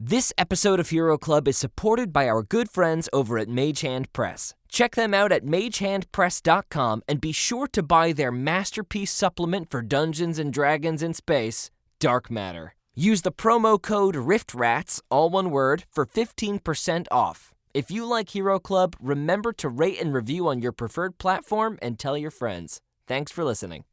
This episode of Hero Club is supported by our good friends over at Mage Hand Press. Check them out at magehandpress.com and be sure to buy their masterpiece supplement for Dungeons & Dragons in space, Dark Matter. Use the promo code RIFTRATS, all one word, for 15% off. If you like Hero Club, remember to rate and review on your preferred platform and tell your friends. Thanks for listening.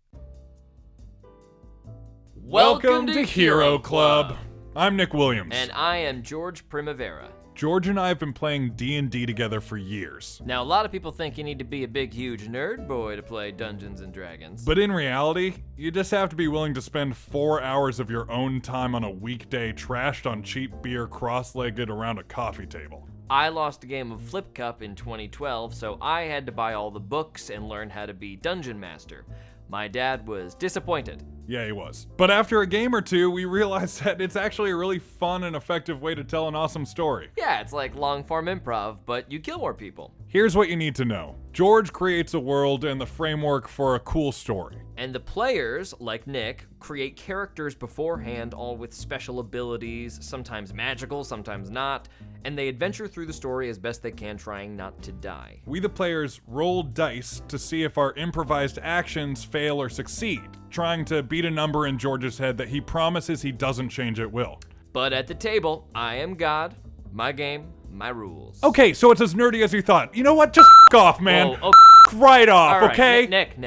Welcome to Hero Club. I'm Nick Williams. And I am George Primavera. George and I have been playing D&D together for years. Now, a lot of people think you need to be a big, huge nerd boy to play Dungeons & Dragons. But in reality, you just have to be willing to spend 4 hours of your own time on a weekday trashed on cheap beer cross-legged around a coffee table. I lost a game of Flip Cup in 2012, so I had to buy all the books and learn how to be Dungeon Master. My dad was disappointed. Yeah, he was. But after a game or two, we realized that it's actually a really fun and effective way to tell an awesome story. Yeah, it's like long-form improv, but you kill more people. Here's what you need to know. George creates a world and the framework for a cool story. And the players, like Nick, create characters beforehand, all with special abilities, sometimes magical, sometimes not, and they adventure through the story as best they can, trying not to die. We, the players, roll dice to see if our improvised actions fail or succeed, trying to beat a number in George's head that he promises he doesn't change at will. But at the table, I am God, my game, my rules. Okay, so it's as nerdy as you thought. You know what? Just f*** off, man. Whoa, Right off, all right, okay? Nick,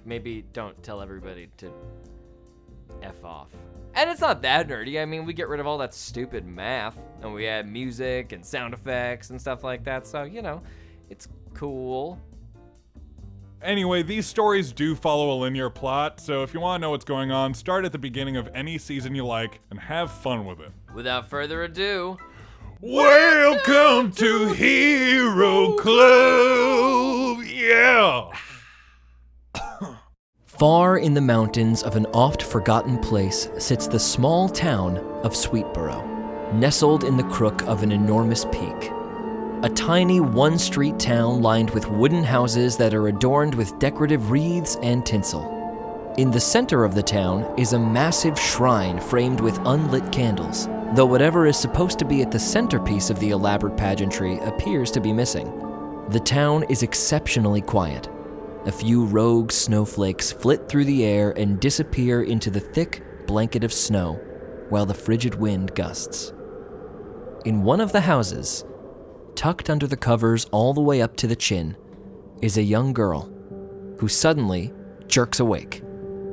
maybe don't tell everybody to F off. And it's not that nerdy. I mean, we get rid of all that stupid math, and we add music and sound effects and stuff like that, so, you know, it's cool. Anyway, these stories do follow a linear plot, so if you want to know what's going on, start at the beginning of any season you like and have fun with it. Without further ado, welcome to Hero Club! Yeah! Far in the mountains of an oft-forgotten place sits the small town of Sweetborough, nestled in the crook of an enormous peak. A tiny one-street town lined with wooden houses that are adorned with decorative wreaths and tinsel. In the center of the town is a massive shrine framed with unlit candles, though whatever is supposed to be at the centerpiece of the elaborate pageantry appears to be missing. The town is exceptionally quiet. A few rogue snowflakes flit through the air and disappear into the thick blanket of snow, while the frigid wind gusts. In one of the houses, tucked under the covers all the way up to the chin, is a young girl who suddenly jerks awake.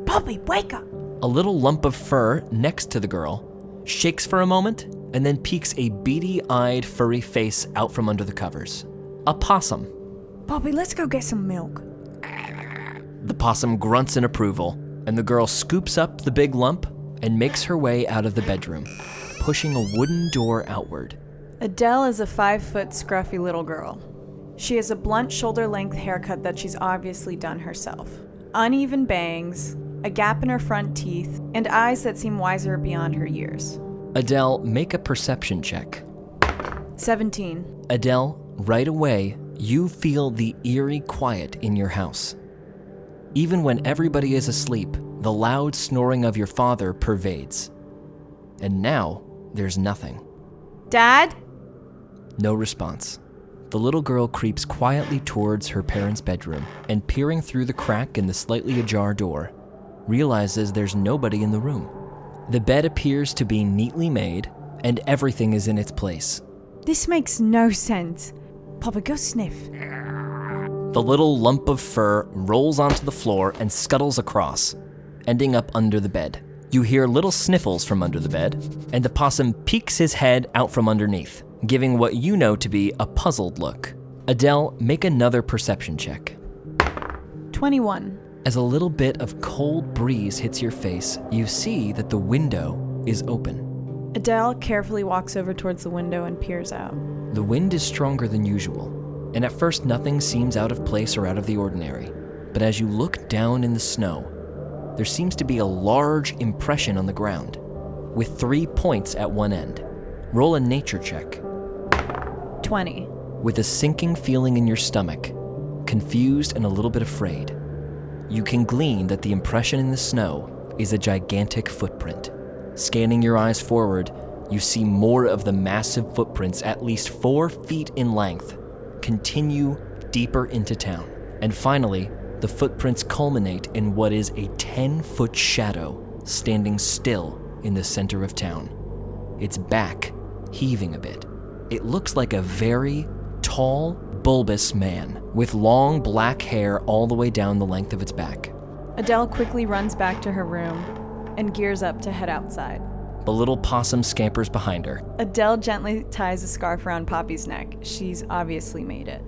Poppy, wake up! A little lump of fur next to the girl shakes for a moment and then peeks a beady-eyed furry face out from under the covers. A possum. Poppy, let's go get some milk. The possum grunts in approval, and the girl scoops up the big lump and makes her way out of the bedroom, pushing a wooden door outward. Adele is a 5-foot scruffy little girl. She has a blunt shoulder-length haircut that she's obviously done herself. Uneven bangs, a gap in her front teeth, and eyes that seem wiser beyond her years. Adele, make a perception check. 17. Adele, right away, you feel the eerie quiet in your house. Even when everybody is asleep, the loud snoring of your father pervades. And now, there's nothing. Dad? No response. The little girl creeps quietly towards her parents' bedroom and, peering through the crack in the slightly ajar door, realizes there's nobody in the room. The bed appears to be neatly made, and everything is in its place. This makes no sense. Papa, go sniff. The little lump of fur rolls onto the floor and scuttles across, ending up under the bed. You hear little sniffles from under the bed, and the possum peeks his head out from underneath, giving what you know to be a puzzled look. Adele, make another perception check. 21. As a little bit of cold breeze hits your face, you see that the window is open. Adele carefully walks over towards the window and peers out. The wind is stronger than usual, and at first nothing seems out of place or out of the ordinary. But as you look down in the snow, there seems to be a large impression on the ground, with 3 points at one end. Roll a nature check. 20. With a sinking feeling in your stomach, confused and a little bit afraid, you can glean that the impression in the snow is a gigantic footprint. Scanning your eyes forward, you see more of the massive footprints, at least 4 feet in length, continue deeper into town. And finally, the footprints culminate in what is a 10-foot shadow standing still in the center of town. Its back heaving a bit. It looks like a very tall, bulbous man with long black hair all the way down the length of its back. Adele quickly runs back to her room and gears up to head outside. The little possum scampers behind her. Adele gently ties a scarf around Poppy's neck. She's obviously made it.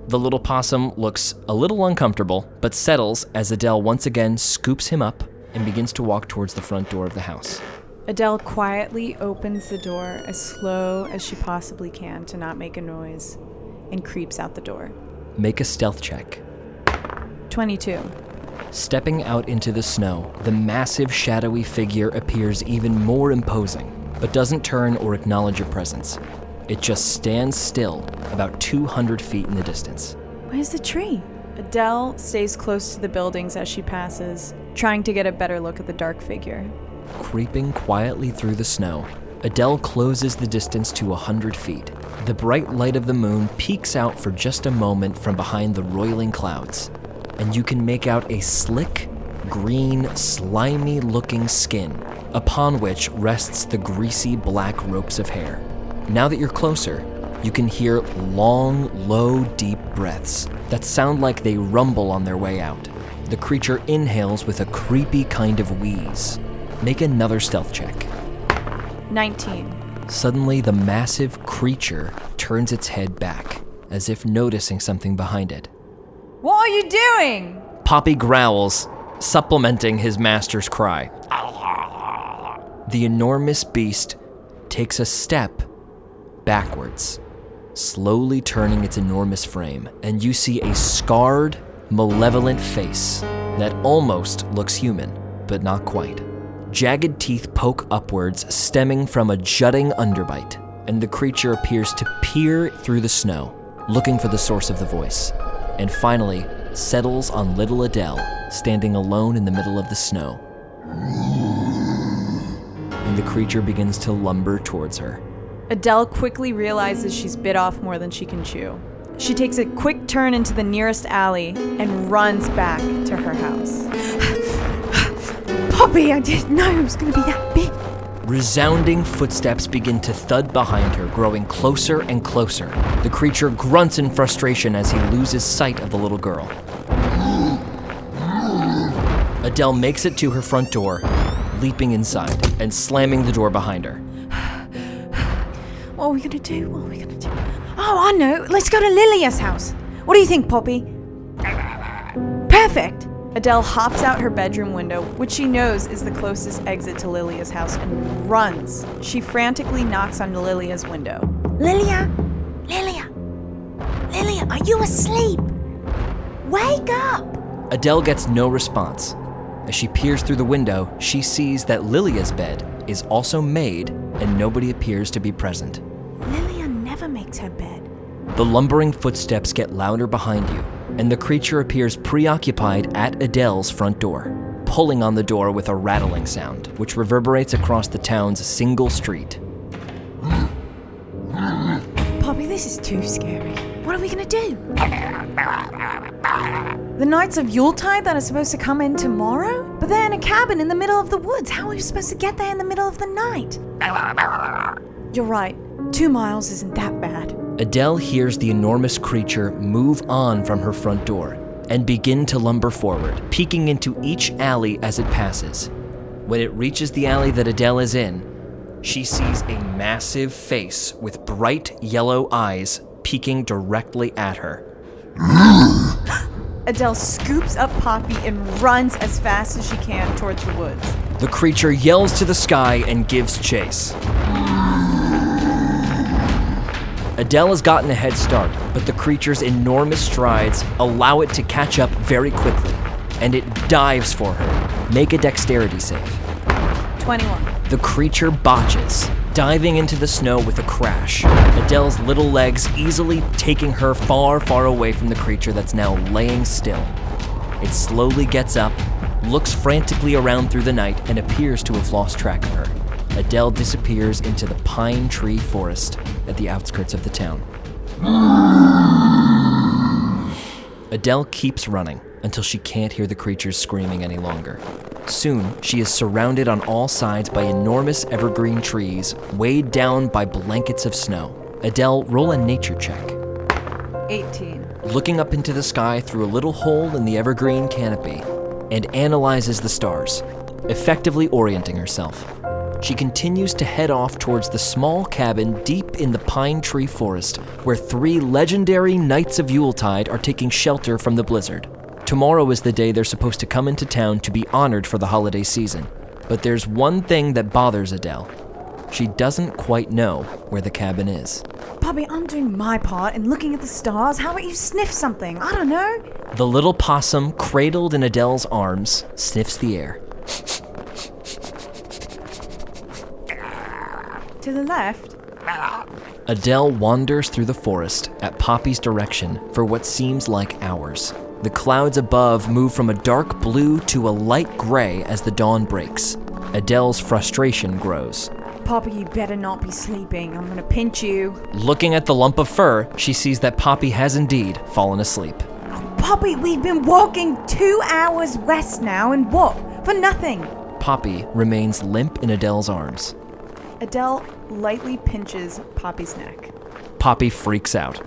The little possum looks a little uncomfortable, but settles as Adele once again scoops him up and begins to walk towards the front door of the house. Adele quietly opens the door as slow as she possibly can to not make a noise and creeps out the door. Make a stealth check. 22. Stepping out into the snow, the massive shadowy figure appears even more imposing, but doesn't turn or acknowledge your presence. It just stands still about 200 feet in the distance. Where's the tree? Adele stays close to the buildings as she passes, trying to get a better look at the dark figure. Creeping quietly through the snow, Adele closes the distance to 100 feet. The bright light of the moon peeks out for just a moment from behind the roiling clouds, and you can make out a slick, green, slimy-looking skin, upon which rests the greasy black ropes of hair. Now that you're closer, you can hear long, low, deep breaths that sound like they rumble on their way out. The creature inhales with a creepy kind of wheeze. Make another stealth check. 19. Suddenly, the massive creature turns its head back, as if noticing something behind it. What are you doing? Poppy growls, supplementing his master's cry. The enormous beast takes a step backwards, slowly turning its enormous frame, and you see a scarred, malevolent face that almost looks human, but not quite. Jagged teeth poke upwards, stemming from a jutting underbite, and the creature appears to peer through the snow, looking for the source of the voice, and finally settles on little Adele, standing alone in the middle of the snow. And the creature begins to lumber towards her. Adele quickly realizes she's bit off more than she can chew. She takes a quick turn into the nearest alley and runs back to her house. Poppy, I didn't know it was going to be that big. Resounding footsteps begin to thud behind her, growing closer and closer. The creature grunts in frustration as he loses sight of the little girl. Adele makes it to her front door, leaping inside and slamming the door behind her. What are we going to do? Oh, I know. Let's go to Lilia's house. What do you think, Poppy? Perfect. Adele hops out her bedroom window, which she knows is the closest exit to Lilia's house, and runs. She frantically knocks on Lilia's window. Lilia, are you asleep? Wake up! Adele gets no response. As she peers through the window, she sees that Lilia's bed is also made and nobody appears to be present. Lilia never makes her bed. The lumbering footsteps get louder behind you, and the creature appears preoccupied at Adele's front door, pulling on the door with a rattling sound, which reverberates across the town's single street. Poppy, this is too scary. What are we gonna do? The Knights of Yuletide that are supposed to come in tomorrow? But they're in a cabin in the middle of the woods. How are we supposed to get there in the middle of the night? You're right. 2 miles isn't that bad. Adele hears the enormous creature move on from her front door and begin to lumber forward, peeking into each alley as it passes. When it reaches the alley that Adele is in, she sees a massive face with bright yellow eyes peeking directly at her. Adele scoops up Poppy and runs as fast as she can towards the woods. The creature yells to the sky and gives chase. Adele has gotten a head start, but the creature's enormous strides allow it to catch up very quickly, and it dives for her. Make a dexterity save. 21. The creature botches, diving into the snow with a crash. Adele's little legs easily taking her far, far away from the creature that's now laying still. It slowly gets up, looks frantically around through the night, and appears to have lost track of her. Adele disappears into the pine tree forest at the outskirts of the town. Adele keeps running until she can't hear the creatures screaming any longer. Soon, she is surrounded on all sides by enormous evergreen trees, weighed down by blankets of snow. Adele, roll a nature check. 18. Looking up into the sky through a little hole in the evergreen canopy, and analyzes the stars, effectively orienting herself. She continues to head off towards the small cabin deep in the pine tree forest, where 3 legendary Knights of Yuletide are taking shelter from the blizzard. Tomorrow is the day they're supposed to come into town to be honored for the holiday season. But there's one thing that bothers Adele. She doesn't quite know where the cabin is. Poppy, I'm doing my part and looking at the stars. How about you sniff something? I don't know. The little possum, cradled in Adele's arms, sniffs the air. To the left? Adele wanders through the forest at Poppy's direction for what seems like hours. The clouds above move from a dark blue to a light gray as the dawn breaks. Adele's frustration grows. Poppy, you better not be sleeping. I'm gonna pinch you. Looking at the lump of fur, she sees that Poppy has indeed fallen asleep. Poppy, we've been walking 2 hours west now, and what? For nothing. Poppy remains limp in Adele's arms. Adele lightly pinches Poppy's neck. Poppy freaks out.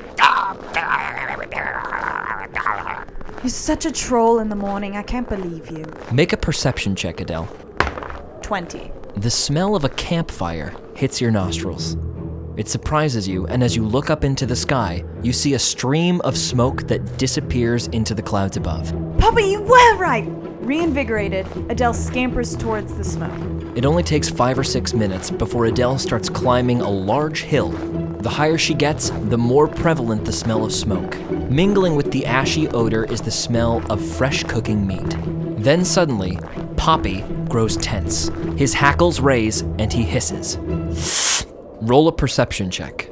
You're such a troll in the morning. I can't believe you. Make a perception check, Adele. 20. The smell of a campfire hits your nostrils. It surprises you, and as you look up into the sky, you see a stream of smoke that disappears into the clouds above. Poppy, you were right! Reinvigorated, Adele scampers towards the smoke. It only takes 5 or 6 minutes before Adele starts climbing a large hill. The higher she gets, the more prevalent the smell of smoke. Mingling with the ashy odor is the smell of fresh cooking meat. Then suddenly, Poppy grows tense. His hackles raise and he hisses. Roll a perception check.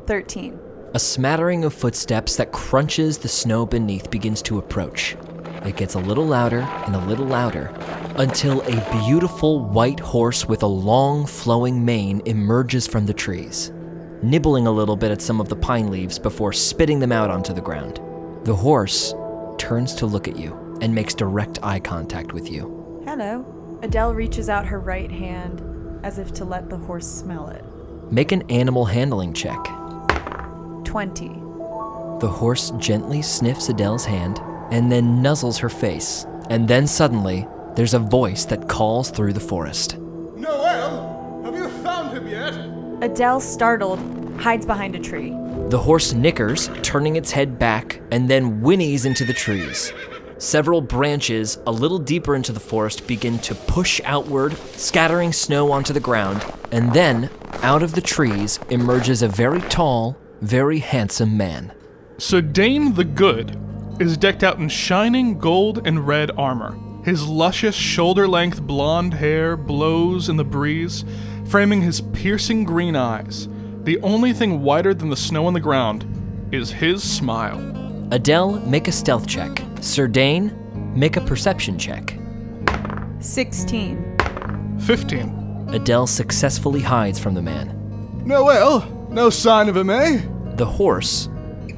13. A smattering of footsteps that crunches the snow beneath begins to approach. It gets a little louder and a little louder until a beautiful white horse with a long flowing mane emerges from the trees, nibbling a little bit at some of the pine leaves before spitting them out onto the ground. The horse turns to look at you and makes direct eye contact with you. Hello. Adele reaches out her right hand as if to let the horse smell it. Make an animal handling check. 20. The horse gently sniffs Adele's hand and then nuzzles her face. And then suddenly, there's a voice that calls through the forest. Noel, have you found him yet? Adele, startled, hides behind a tree. The horse nickers, turning its head back, and then whinnies into the trees. Several branches a little deeper into the forest begin to push outward, scattering snow onto the ground, and then, out of the trees, emerges a very tall, very handsome man. Sir Dane the Good is decked out in shining gold and red armor. His luscious shoulder-length blonde hair blows in the breeze, framing his piercing green eyes. The only thing whiter than the snow on the ground is his smile. Adele, make a stealth check. Sir Dane, make a perception check. 16. 15. Adele successfully hides from the man. Noel, no sign of him, eh? The horse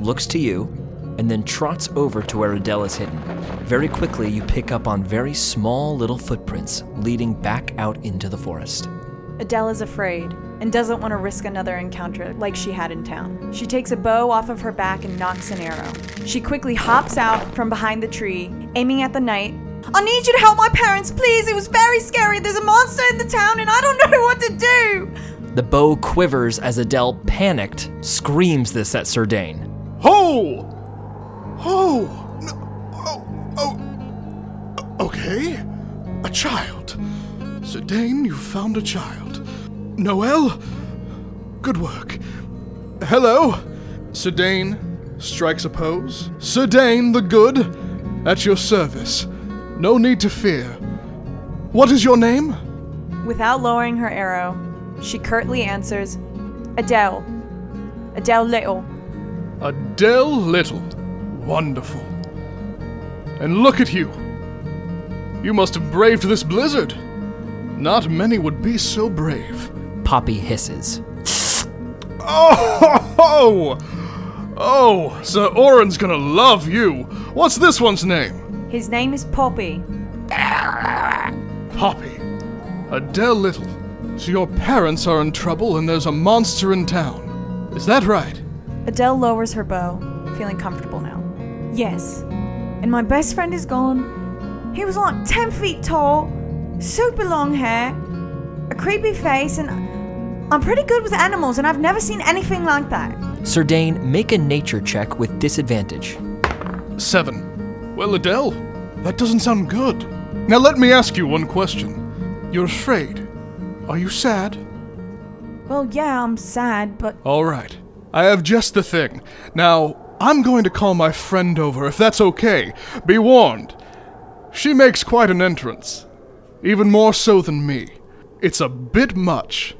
looks to you and then trots over to where Adele is hidden. Very quickly, you pick up on very small little footprints leading back out into the forest. Adele is afraid and doesn't want to risk another encounter like she had in town. She takes a bow off of her back and knocks an arrow. She quickly hops out from behind the tree, aiming at the knight. I need you to help my parents, please. It was very scary. There's a monster in the town and I don't know what to do. The bow quivers as Adele, panicked, screams this at Sir Dane. Ho! Oh! No, oh! Okay. A child. Sir Dane, you found a child. Noel? Good work. Hello? Sir Dane strikes a pose. Sir Dane the Good, at your service. No need to fear. What is your name? Without lowering her arrow, she curtly answers, Adele. Adele Little. Adele Little. Wonderful. And look at you. You must have braved this blizzard. Not many would be so brave. Poppy hisses. Oh, Sir Oren's gonna love you. What's this one's name? His name is Poppy. Poppy. Adele Little. So your parents are in trouble and there's a monster in town. Is that right? Adele lowers her bow, feeling comfortable now. Yes. And my best friend is gone. He was like 10 feet tall, super long hair, a creepy face, and I'm pretty good with animals, and I've never seen anything like that. Sir Dane, make a nature check with disadvantage. 7. Well, Adele, that doesn't sound good. Now let me ask you one question. You're afraid. Are you sad? Well, yeah, I'm sad, but... All right. I have just the thing. Now, I'm going to call my friend over, if that's okay. Be warned. She makes quite an entrance. Even more so than me. It's a bit much.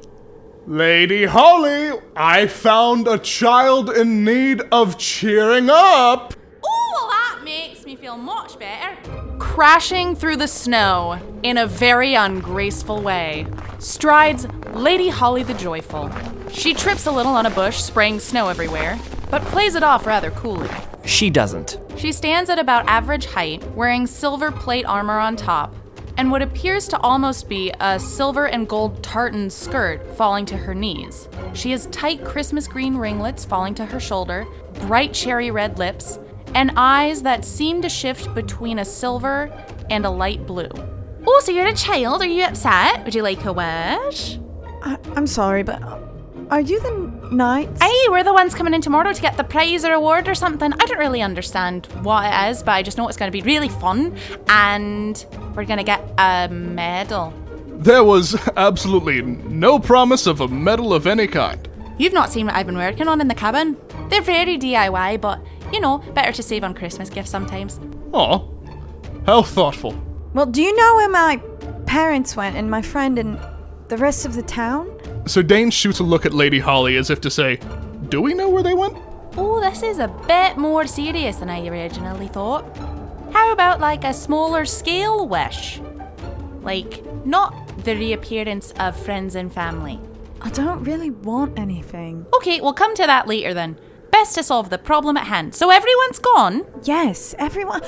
Lady Holly, I found a child in need of cheering up. Oh, that makes me feel much better. Crashing through the snow in a very ungraceful way strides Lady Holly the Joyful. She trips a little on a bush, spraying snow everywhere, but plays it off rather coolly. She doesn't. She stands at about average height, wearing silver plate armor on top, and what appears to almost be a silver and gold tartan skirt falling to her knees. She has tight Christmas green ringlets falling to her shoulder, bright cherry red lips, and eyes that seem to shift between a silver and a light blue. Oh, so you're a child? Are you upset? Would you like a wish? I'm sorry, but are you the knights? Aye, we're the ones coming in tomorrow to get the prize or award or something. I don't really understand what it is, but I just know it's going to be really fun, and we're going to get a medal. There was absolutely no promise of a medal of any kind. You've not seen what I've been working on in the cabin. They're very DIY, but, you know, better to save on Christmas gifts sometimes. Aw, how thoughtful. Well, do you know where my parents went and my friend and the rest of the town? So Dane shoots a look at Lady Holly as if to say, do we know where they went? Oh, this is a bit more serious than I originally thought. How about like a smaller scale wish? Like, not the reappearance of friends and family. I don't really want anything. Okay, we'll come to that later then. Best to solve the problem at hand. So everyone's gone? Yes, everyone...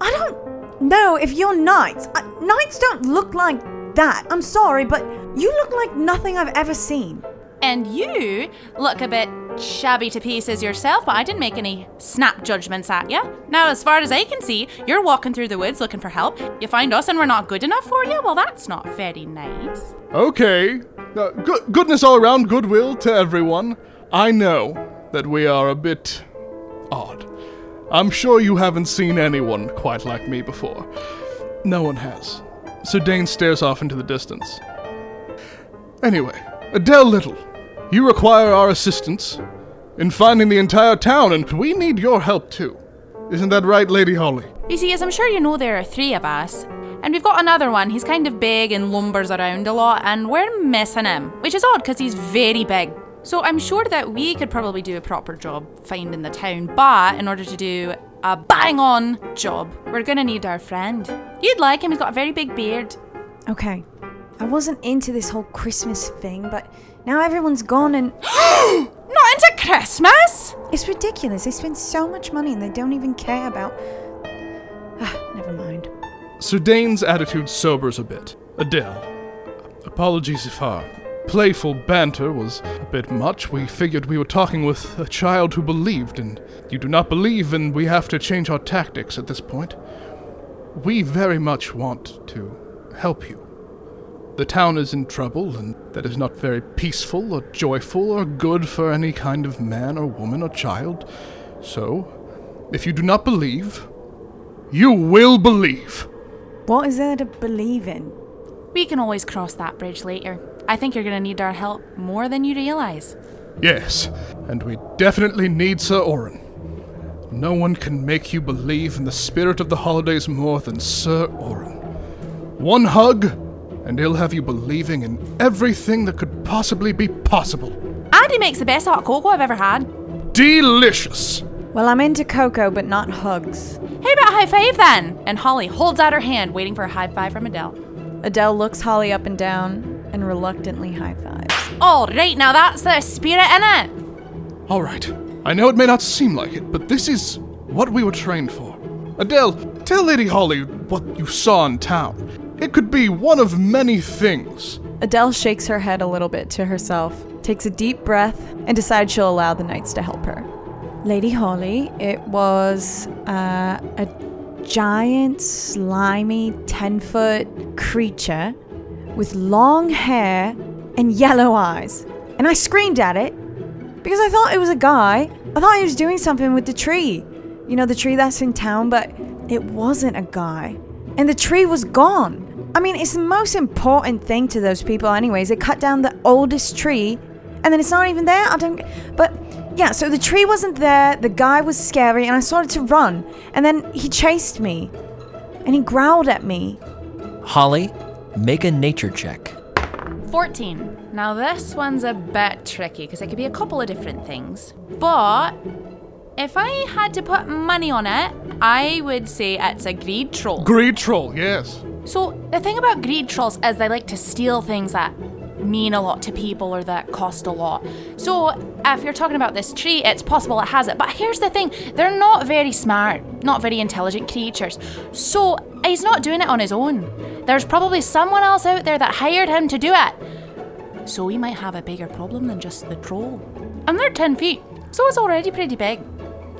I don't know if you're knights. Knights don't look like that. I'm sorry, but you look like nothing I've ever seen. And you look a bit shabby to pieces yourself, but I didn't make any snap judgments at you. Now, as far as I can see, you're walking through the woods looking for help. You find us and we're not good enough for you? Well, that's not very nice. Okay. Goodness all around, goodwill to everyone. I know that we are a bit odd. I'm sure you haven't seen anyone quite like me before. No one has. So Dane stares off into the distance. Anyway, Adele Little, you require our assistance in finding the entire town, and we need your help too. Isn't that right, Lady Holly? You see, as I'm sure you know, there are 3 of us. And we've got another one. He's kind of big and lumbers around a lot, and we're missing him. Which is odd, because he's very big. So I'm sure that we could probably do a proper job finding the town, but in order to do a bang-on job, we're going to need our friend. You'd like him, he's got a very big beard. Okay, I wasn't into this whole Christmas thing, but now everyone's gone and... Not into Christmas? It's ridiculous. They spend so much money and they don't even care about... never mind. Sir Dane's attitude sobers a bit. Adele, apologies if our playful banter was a bit much. We figured we were talking with a child who believed, and you do not believe, and we have to change our tactics at this point. We very much want to help you. The town is in trouble, and that is not very peaceful or joyful or good for any kind of man or woman or child. So, if you do not believe, you will believe. What is there to believe in? We can always cross that bridge later. I think you're going to need our help more than you realise. Yes, and we definitely need Sir Oren. No one can make you believe in the spirit of the holidays more than Sir Oren. One hug, and he'll have you believing in everything that could possibly be possible. And he makes the best hot cocoa I've ever had. Delicious! Well, I'm into cocoa, but not hugs. How about a high five then? And Holly holds out her hand, waiting for a high five from Adele. Adele looks Holly up and down and reluctantly high fives. All right, now that's the spirit, innit? All right. I know it may not seem like it, but this is what we were trained for. Adele, tell Lady Holly what you saw in town. It could be one of many things. Adele shakes her head a little bit to herself, takes a deep breath, and decides she'll allow the knights to help her. Lady Holly, it was a giant, slimy, 10-foot creature with long hair and yellow eyes. And I screamed at it because I thought it was a guy. I thought he was doing something with the tree. You know, the tree that's in town, but it wasn't a guy. And the tree was gone. I mean, it's the most important thing to those people anyways. They cut down the oldest tree, and then it's not even there. But yeah, so the tree wasn't there, the guy was scary, and I started to run. And then he chased me, and he growled at me. Holly, make a nature check. 14. Now this one's a bit tricky because it could be a couple of different things. But if I had to put money on it, I would say it's a greed troll. Greed troll, yes. So the thing about greed trolls is they like to steal things that mean a lot to people or that cost a lot. So if you're talking about this tree, it's possible it has it. But here's the thing, they're not very smart, not very intelligent creatures. So he's not doing it on his own. There's probably someone else out there that hired him to do it. So we might have a bigger problem than just the troll. And they're 10 feet, so it's already pretty big.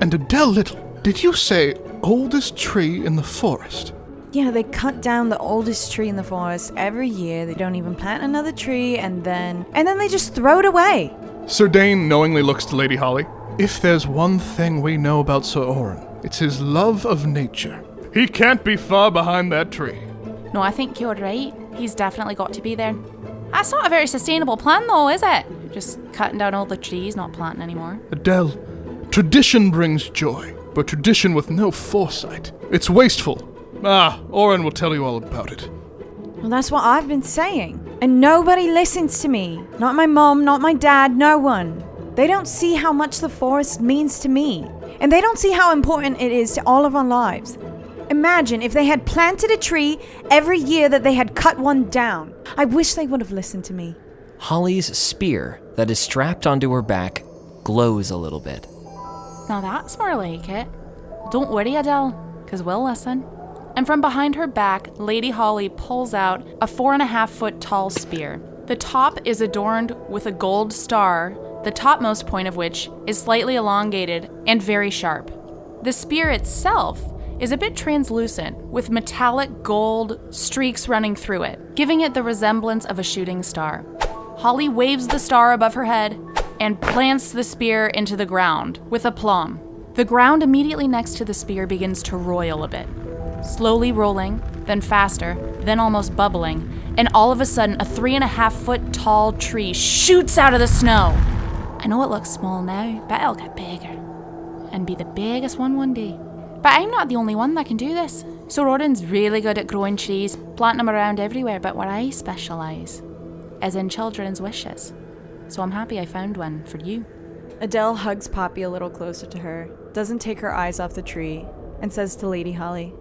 And Adele Little, did you say oldest tree in the forest? Yeah, they cut down the oldest tree in the forest every year. They don't even plant another tree, and then they just throw it away. Sir Dane knowingly looks to Lady Holly. If there's one thing we know about Sir Oren, it's his love of nature. He can't be far behind that tree. No, I think you're right. He's definitely got to be there. That's not a very sustainable plan though, is it? Just cutting down all the trees, not planting anymore. Adele, tradition brings joy, but tradition with no foresight. It's wasteful. Oren will tell you all about it. Well, that's what I've been saying. And nobody listens to me. Not my mom, not my dad, no one. They don't see how much the forest means to me. And they don't see how important it is to all of our lives. Imagine if they had planted a tree every year that they had cut one down. I wish they would have listened to me. Holly's spear that is strapped onto her back glows a little bit. Now that's more like it. Don't worry, Adele, because we'll listen. And from behind her back, Lady Holly pulls out a 4.5-foot tall spear. The top is adorned with a gold star, the topmost point of which is slightly elongated and very sharp. The spear itself is a bit translucent, with metallic gold streaks running through it, giving it the resemblance of a shooting star. Holly waves the star above her head and plants the spear into the ground with aplomb. The ground immediately next to the spear begins to roil a bit. Slowly rolling, then faster, then almost bubbling, and all of a sudden a 3.5-foot tall tree shoots out of the snow. I know it looks small now, but it'll get bigger and be the biggest one day. But I'm not the only one that can do this. Sir Oren's really good at growing trees, planting them around everywhere, but where I specialise is in children's wishes. So I'm happy I found one for you. Adele hugs Poppy a little closer to her, doesn't take her eyes off the tree, and says to Lady Holly,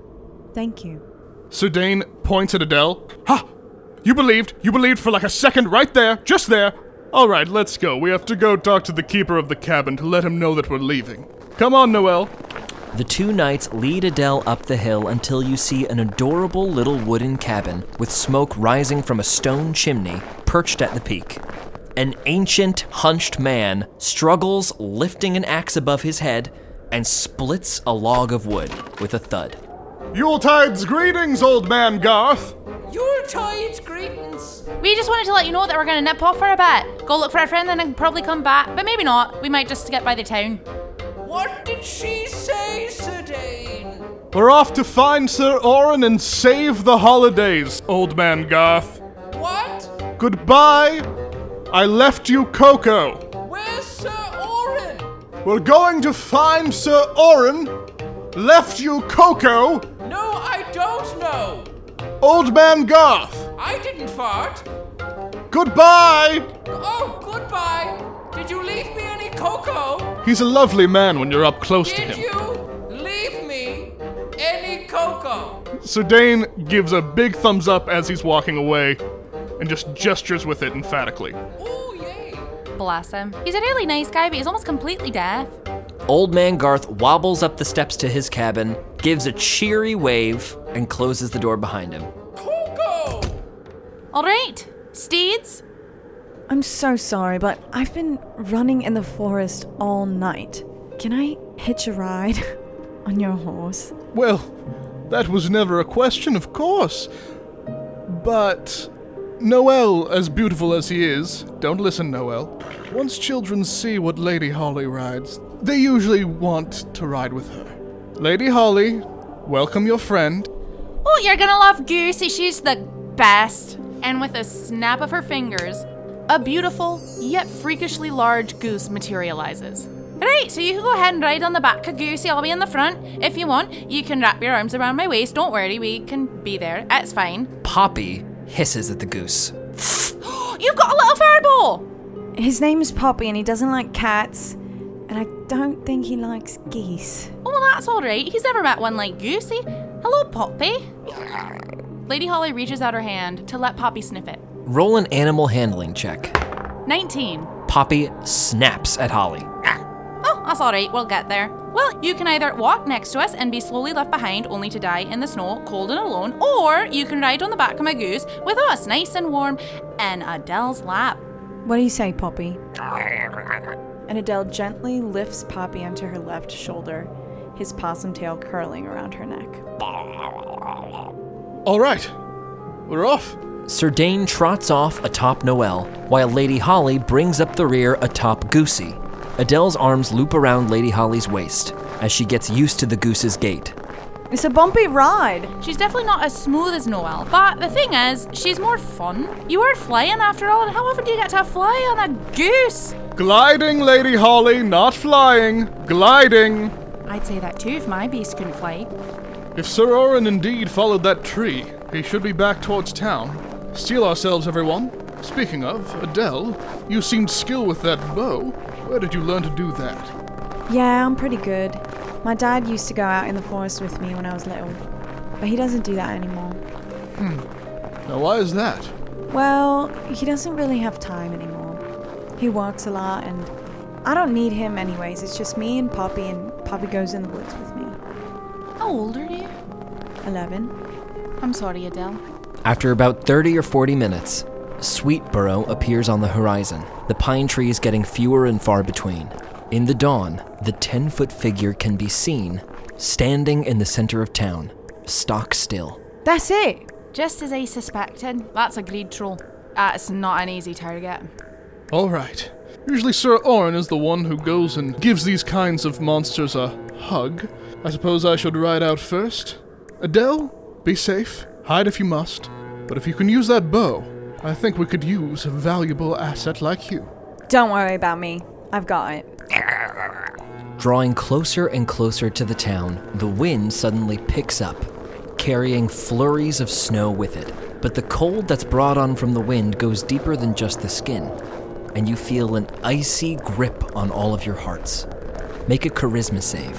"Thank you." Sir Dane points at Adele. Ha! You believed for like a second right there, just there. All right, let's go. We have to go talk to the keeper of the cabin to let him know that we're leaving. Come on, Noelle. The two knights lead Adele up the hill until you see an adorable little wooden cabin with smoke rising from a stone chimney perched at the peak. An ancient, hunched man struggles lifting an axe above his head and splits a log of wood with a thud. Yuletide's greetings, old man Garth. Yuletide's greetings. We just wanted to let you know that we're going to nip off for a bit. Go look for our friend and then probably come back. But maybe not. We might just get by the town. What did she say, Sir Dane? We're off to find Sir Oren and save the holidays, old man Garth. What? Goodbye. I left you cocoa. Where's Sir Oren? We're going to find Sir Oren. Left you cocoa. No, I don't know. Old man Garth. I didn't fart. Goodbye. Oh, goodbye. Did you leave me any cocoa? He's a lovely man when you're up close to Did him. you leave me any cocoa? So Dane gives a big thumbs up as he's walking away and just gestures with it emphatically. Oh, yay! Bless him. He's a really nice guy, but he's almost completely deaf. Old Man Garth wobbles up the steps to his cabin, gives a cheery wave, and closes the door behind him. Coco! All right, steeds. I'm so sorry, but I've been running in the forest all night. Can I hitch a ride on your horse? Well, that was never a question, of course. But Noel, as beautiful as he is, don't listen, Noel. Once children see what Lady Holly rides, they usually want to ride with her. Lady Holly, welcome your friend. Oh, you're gonna love Goosey. She's the best. And with a snap of her fingers, a beautiful yet freakishly large goose materializes. Right, so you can go ahead and ride on the back of Goosey. I'll be in the front. If you want, you can wrap your arms around my waist. Don't worry, we can be there. It's fine. Poppy hisses at the goose. You've got a little furball! His name is Poppy and he doesn't like cats, and I don't think he likes geese. Oh, well, that's all right. He's never met one like Goosey. Hello, Poppy. Lady Holly reaches out her hand to let Poppy sniff it. Roll an animal handling check. 19. Poppy snaps at Holly. Oh, that's all right. We'll get there. Well, you can either walk next to us and be slowly left behind only to die in the snow, cold and alone, or you can ride on the back of my goose with us, nice and warm, in Adele's lap. What do you say, Poppy? And Adele gently lifts Poppy onto her left shoulder, his possum tail curling around her neck. All right, we're off. Sir Dane trots off atop Noel, while Lady Holly brings up the rear atop Goosey. Adele's arms loop around Lady Holly's waist as she gets used to the goose's gait. It's a bumpy ride. She's definitely not as smooth as Noel, but the thing is, she's more fun. You are flying after all, and how often do you get to fly on a goose? Gliding, Lady Holly, not flying. Gliding. I'd say that too if my beast couldn't fly. If Sir Orin indeed followed that tree, he should be back towards town. Steel ourselves, everyone. Speaking of, Adele, you seemed skilled with that bow. Where did you learn to do that? Yeah, I'm pretty good. My dad used to go out in the forest with me when I was little, but he doesn't do that anymore. Now why is that? Well, he doesn't really have time anymore. He works a lot, and I don't need him anyways. It's just me and Poppy goes in the woods with me. How old are you? 11. I'm sorry, Adele. After about 30 or 40 minutes, Sweetborough appears on the horizon, the pine trees getting fewer and far between. In the dawn, the 10-foot figure can be seen, standing in the center of town, stock still. That's it! Just as I suspected. That's a greed troll. It's not an easy target. All right. Usually Sir Orin is the one who goes and gives these kinds of monsters a hug. I suppose I should ride out first. Adele, be safe. Hide if you must. But if you can use that bow, I think we could use a valuable asset like you. Don't worry about me. I've got it. Drawing closer and closer to the town, the wind suddenly picks up, carrying flurries of snow with it. But the cold that's brought on from the wind goes deeper than just the skin, and you feel an icy grip on all of your hearts. Make a charisma save.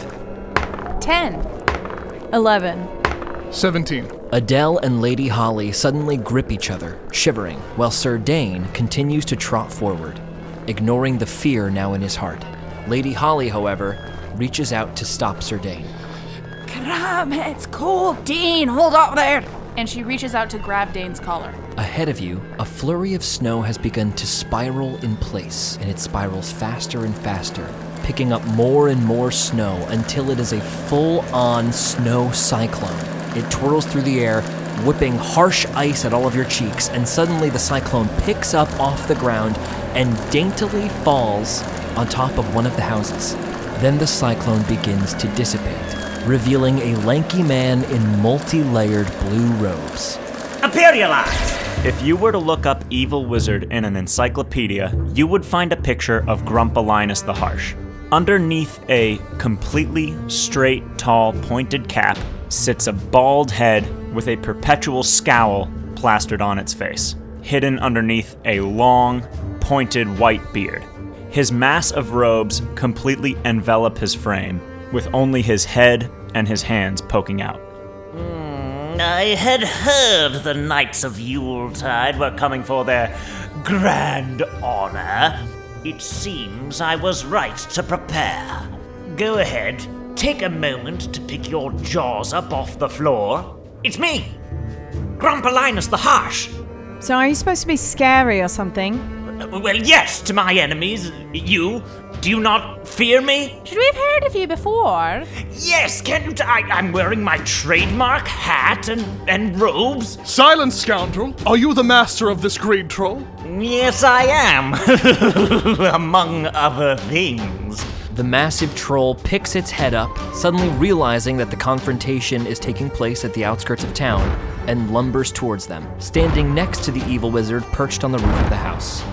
10. 11. 17. Adele and Lady Holly suddenly grip each other, shivering, while Sir Dane continues to trot forward, ignoring the fear now in his heart. Lady Holly, however, reaches out to stop Sir Dane. Cram, it's cold. Dane, hold up there. And she reaches out to grab Dane's collar. Ahead of you, a flurry of snow has begun to spiral in place, and it spirals faster and faster, picking up more and more snow until it is a full-on snow cyclone. It twirls through the air, whipping harsh ice at all of your cheeks, and suddenly the cyclone picks up off the ground and daintily falls on top of one of the houses. Then the cyclone begins to dissipate, revealing a lanky man in multi-layered blue robes. Imperialize! If you were to look up Evil Wizard in an encyclopedia, you would find a picture of Grumpolinus the Harsh. Underneath a completely straight, tall, pointed cap sits a bald head with a perpetual scowl plastered on its face, hidden underneath a long, pointed white beard. His mass of robes completely envelop his frame, with only his head and his hands poking out. I had heard the Knights of Yuletide were coming for their grand honor. It seems I was right to prepare. Go ahead, take a moment to pick your jaws up off the floor. It's me, Grumpolinus the Harsh. So are you supposed to be scary or something? Well, yes, to my enemies. You. Do you not fear me? Should we have heard of you before? Yes, can't you? I'm wearing my trademark hat and robes. Silence, scoundrel! Are you the master of this greed troll? Yes, I am. Among other things. The massive troll picks its head up, suddenly realizing that the confrontation is taking place at the outskirts of town, and lumbers towards them, standing next to the evil wizard perched on the roof of the house.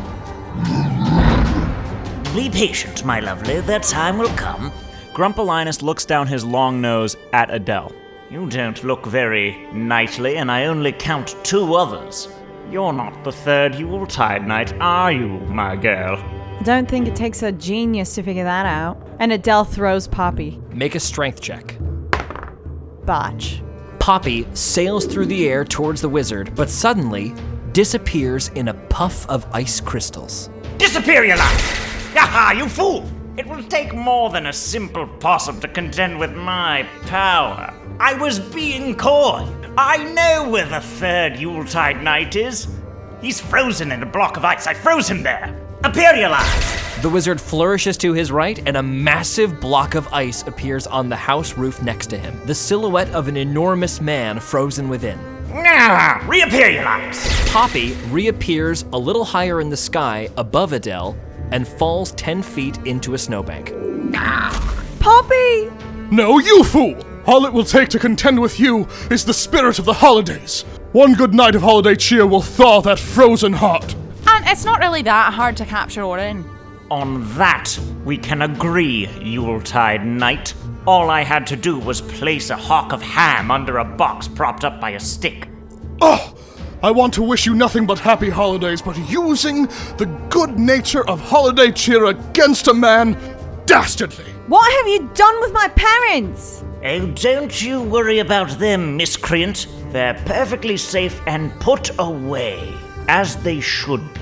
Be patient, my lovely. The time will come. Grumpolinus looks down his long nose at Adele. You don't look very knightly, and I only count 2 others. You're not the third Yuletide Knight, are you, my girl? I don't think it takes a genius to figure that out. And Adele throws Poppy. Make a strength check. Botch. Poppy sails through the air towards the wizard, but suddenly disappears in a puff of ice crystals. Disappear, you lot! Aha, you fool! It will take more than a simple possum to contend with my power. I was being coy. I know where the third Yuletide Knight is. He's frozen in a block of ice. I froze him there. Appear, you lot! The wizard flourishes to his right, and a massive block of ice appears on the house roof next to him, the silhouette of an enormous man frozen within. Ah, reappear, you lot! Poppy reappears a little higher in the sky above Adele and falls 10 feet into a snowbank. Poppy! No, you fool! All it will take to contend with you is the spirit of the holidays. One good night of holiday cheer will thaw that frozen heart. And it's not really that hard to capture Orin. On that, we can agree, Yuletide Knight. All I had to do was place a hock of ham under a box propped up by a stick. Oh, I want to wish you nothing but happy holidays, but using the good nature of holiday cheer against a man, dastardly. What have you done with my parents? Oh, don't you worry about them, miscreant. They're perfectly safe and put away, as they should be.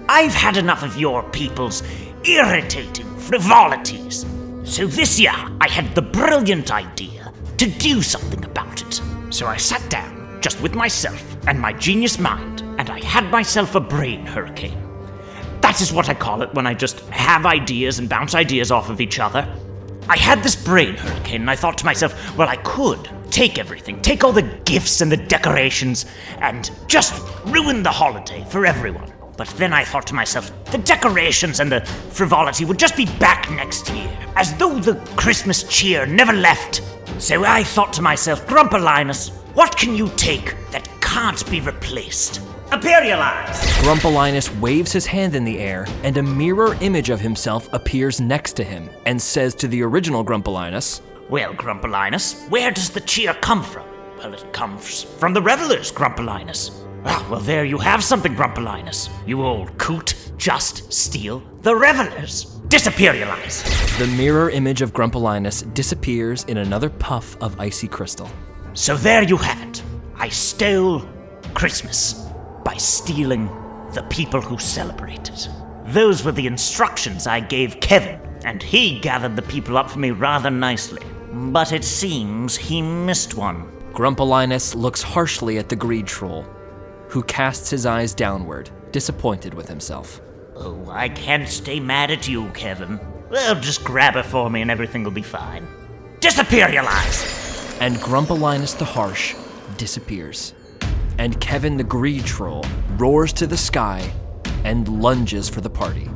I've had enough of your people's irritating frivolities. So this year, I had the brilliant idea to do something about it. So I sat down, just with myself and my genius mind, and I had myself a brain hurricane. That is what I call it when I just have ideas and bounce ideas off of each other. I had this brain hurricane, and I thought to myself, well, I could take everything, take all the gifts and the decorations, and just ruin the holiday for everyone. But then I thought to myself, the decorations and the frivolity would just be back next year, as though the Christmas cheer never left. So I thought to myself, Grumpolinus, what can you take that can't be replaced? Imperialize! Grumpolinus waves his hand in the air, and a mirror image of himself appears next to him, and says to the original Grumpolinus, Well, Grumpolinus, where does the cheer come from? Well, it comes from the revelers, Grumpolinus. Ah, well, there you have something, Grumpolinus. You old coot, just steal the revelers. Disappearialize. The mirror image of Grumpolinus disappears in another puff of icy crystal. So there you have it. I stole Christmas by stealing the people who celebrate it. Those were the instructions I gave Kevin, and he gathered the people up for me rather nicely. But it seems he missed one. Grumpolinus looks harshly at the greed troll, who casts his eyes downward, disappointed with himself. Oh, I can't stay mad at you, Kevin. Well, just grab her for me and everything will be fine. Disappearialize! And Grumpolinus the Harsh disappears. And Kevin the Greed Troll roars to the sky and lunges for the party.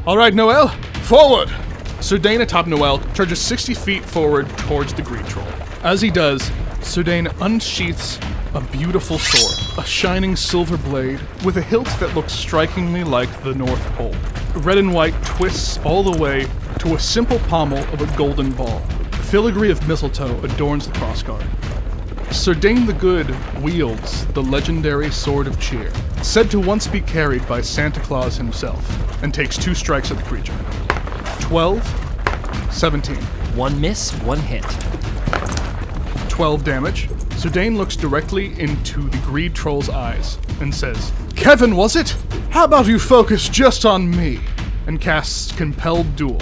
All right, Noel, forward! Surdane atop Noel charges 60 feet forward towards the greed troll. As he does, Surdane unsheaths a beautiful sword, a shining silver blade with a hilt that looks strikingly like the North Pole. Red and white twists all the way to a simple pommel of a golden ball. Filigree of mistletoe adorns the crossguard. Surdane the Good wields the legendary Sword of Cheer, said to once be carried by Santa Claus himself, and takes 2 strikes at the creature. 12, 17. 1 miss, 1 hit. 12 damage. Zerdane looks directly into the greed troll's eyes and says, "Kevin, was it? How about you focus just on me?" and casts Compelled Duel.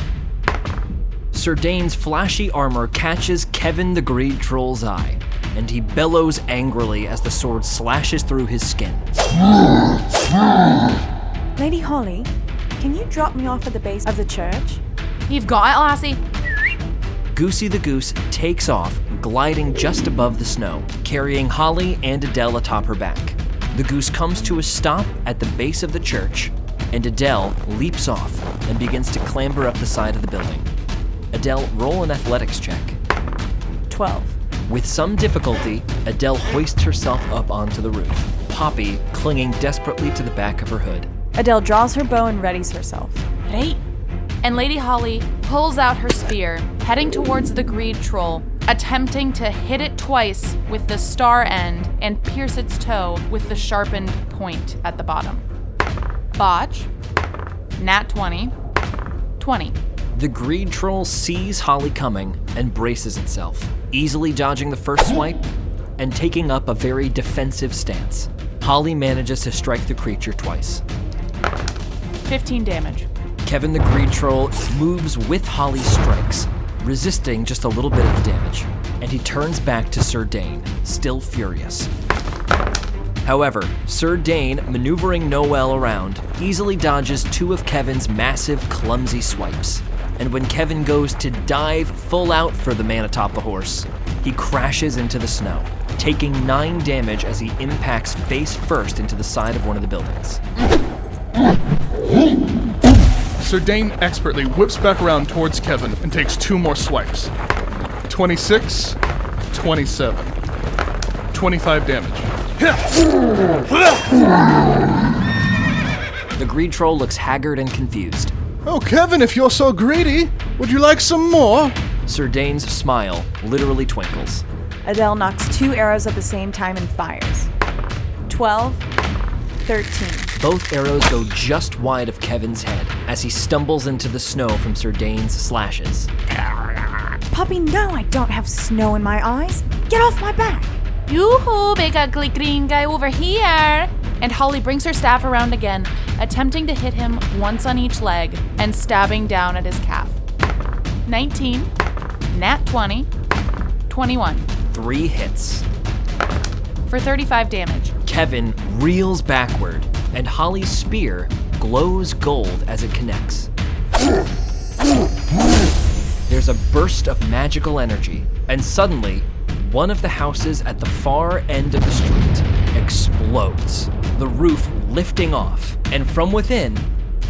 Zerdane's flashy armor catches Kevin the Greed Troll's eye, and he bellows angrily as the sword slashes through his skin. Lady Holly, can you drop me off at the base of the church? You've got it, lassie. Goosey the Goose takes off, gliding just above the snow, carrying Holly and Adele atop her back. The goose comes to a stop at the base of the church, and Adele leaps off and begins to clamber up the side of the building. Adele, roll an athletics check. 12. With some difficulty, Adele hoists herself up onto the roof, Poppy clinging desperately to the back of her hood. Adele draws her bow and readies herself. Right. And Lady Holly pulls out her spear, heading towards the greed troll, attempting to hit it twice with the star end and pierce its toe with the sharpened point at the bottom. Botch. Nat 20. 20. The greed troll sees Holly coming and braces itself, easily dodging the first swipe and taking up a very defensive stance. Holly manages to strike the creature twice. 15 damage. Kevin the Greed Troll moves with Holly's strikes, resisting just a little bit of the damage, and he turns back to Zerdane, still furious. However, Zerdane, maneuvering Noel around, easily dodges two of Kevin's massive, clumsy swipes. And when Kevin goes to dive full out for the man atop the horse, he crashes into the snow, taking 9 damage as he impacts face first into the side of one of the buildings. Zerdane expertly whips back around towards Kevin and takes 2 more swipes. 26, 27, 25 damage. The Greed Troll looks haggard and confused. Oh, Kevin, if you're so greedy, would you like some more? Zerdane's smile literally twinkles. Adele knocks 2 arrows at the same time and fires. 12, 13. Both arrows go just wide of Kevin's head as he stumbles into the snow from Zerdane's slashes. Poppy, no, I don't have snow in my eyes. Get off my back. Yoo-hoo, big ugly green guy over here. And Holly brings her staff around again, attempting to hit him once on each leg and stabbing down at his calf. 19, nat 20, 21. 3 hits. For 35 damage. Kevin reels backward, and Holly's spear glows gold as it connects. There's a burst of magical energy, and suddenly, one of the houses at the far end of the street explodes, the roof lifting off, and from within,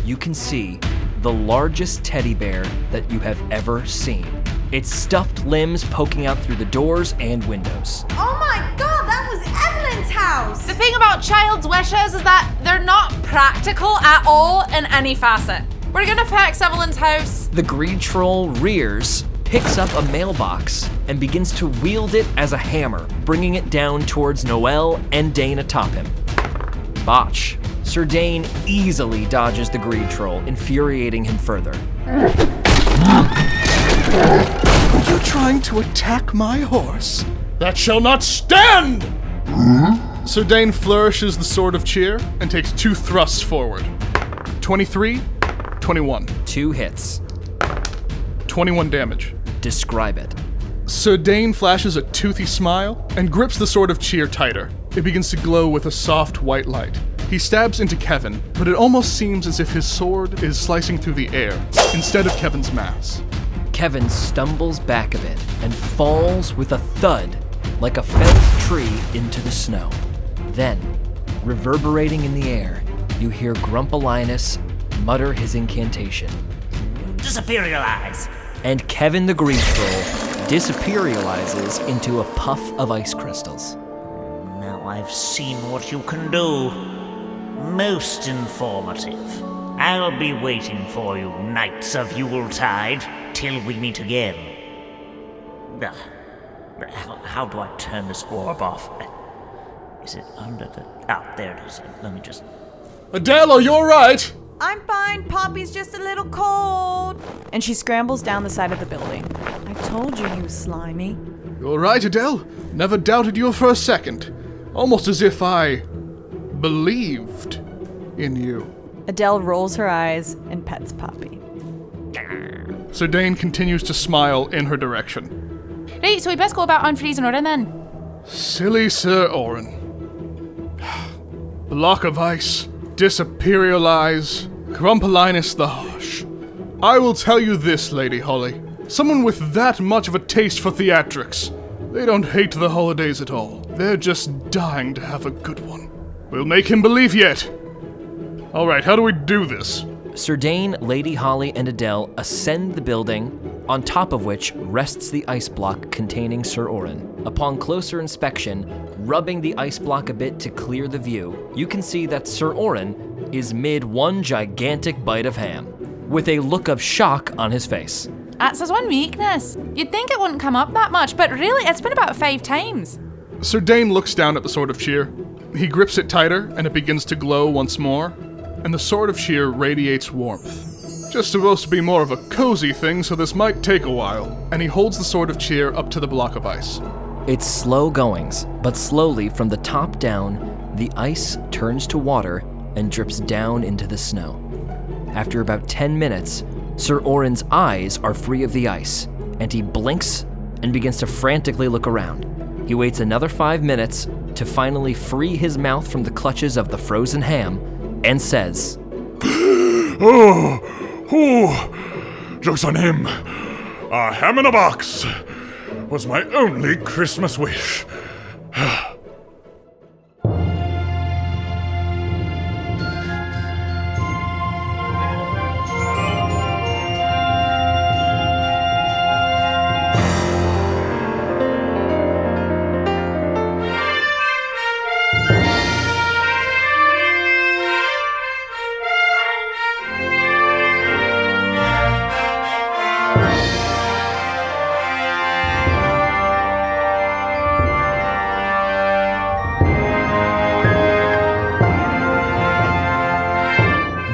you can see the largest teddy bear that you have ever seen. Its stuffed limbs poking out through the doors and windows. Oh my god, that was Evelyn's house! The thing about child's wishes is that they're not practical at all in any facet. We're gonna fix Evelyn's house. The Greed Troll rears, picks up a mailbox, and begins to wield it as a hammer, bringing it down towards Noel and Dane atop him. Botch. Zerdane easily dodges the Greed Troll, infuriating him further. Are you trying to attack my horse? That shall not stand! Zerdane flourishes the Sword of Cheer and takes 2 thrusts forward. 23, 21. 2 hits. 21 damage. Describe it. Zerdane flashes a toothy smile and grips the Sword of Cheer tighter. It begins to glow with a soft white light. He stabs into Kevin, but it almost seems as if his sword is slicing through the air instead of Kevin's mass. Kevin stumbles back a bit and falls with a thud like a felled tree into the snow. Then, reverberating in the air, you hear Grumpolinus mutter his incantation. Disappearialize! And Kevin the Greed Troll disappearializes into a puff of ice crystals. Now I've seen what you can do. Most informative. I'll be waiting for you, Knights of Yuletide, till we meet again. How do I turn this orb off? Is it under the... Oh, there it is. Let me just... Adele, are you alright? I'm fine, Poppy's just a little cold. And she scrambles down the side of the building. I told you he was slimy. You're right, Adele. Never doubted you for a second. Almost as if I believed in you. Adele rolls her eyes and pets Poppy. Sir Dane continues to smile in her direction. Right, so we best go about unfreezing Orin then. Silly Sir Orin. Block of ice, disaperialize, Grumpolinus the Harsh. I will tell you this, Lady Holly. Someone with that much of a taste for theatrics. They don't hate the holidays at all. They're just dying to have a good one. We'll make him believe yet. Alright, how do we do this? Sir Dane, Lady Holly, and Adele ascend the building, on top of which rests the ice block containing Sir Orin. Upon closer inspection, rubbing the ice block a bit to clear the view, you can see that Sir Orin is mid one gigantic bite of ham, with a look of shock on his face. That's his one weakness. You'd think it wouldn't come up that much, but really, it's been about 5 times. Sir Dane looks down at the Sword of Cheer. He grips it tighter, and it begins to glow once more, and the Sword of Cheer radiates warmth. Just supposed to be more of a cozy thing, so this might take a while, and he holds the Sword of Cheer up to the block of ice. It's slow goings, but slowly from the top down, the ice turns to water and drips down into the snow. After about 10 minutes, Sir Orin's eyes are free of the ice, and he blinks and begins to frantically look around. He waits another 5 minutes to finally free his mouth from the clutches of the frozen ham and says, Joke's on him. A ham in a box was my only Christmas wish.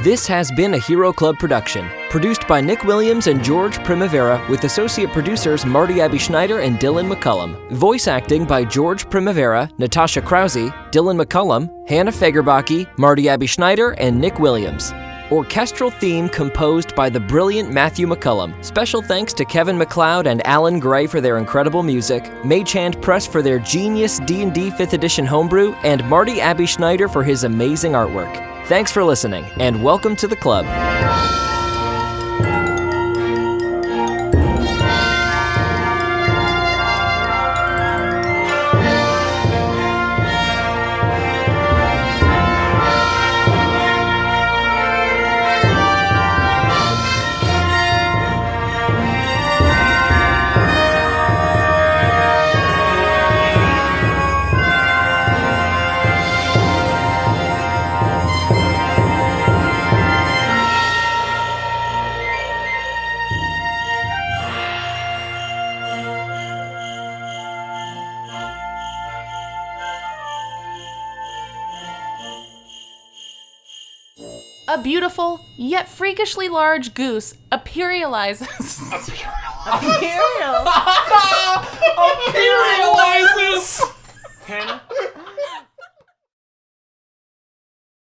This has been a Hero Club production, produced by Nick Williams and George Primavera, with associate producers Marty Abby Schneider and Dylan McCullum. Voice acting by George Primavera, Natasha Krause, Dylan McCullum, Hannah Fagerbaki, Marty Abby Schneider, and Nick Williams. Orchestral theme composed by the brilliant Matthew McCullum. Special thanks to Kevin MacLeod and Alan Gray for their incredible music, Mage Hand Press for their genius D&D 5th edition homebrew, and Marty Abby Schneider for his amazing artwork. Thanks for listening, and welcome to the club. A beautiful, yet freakishly large goose imperializes. Imperializes!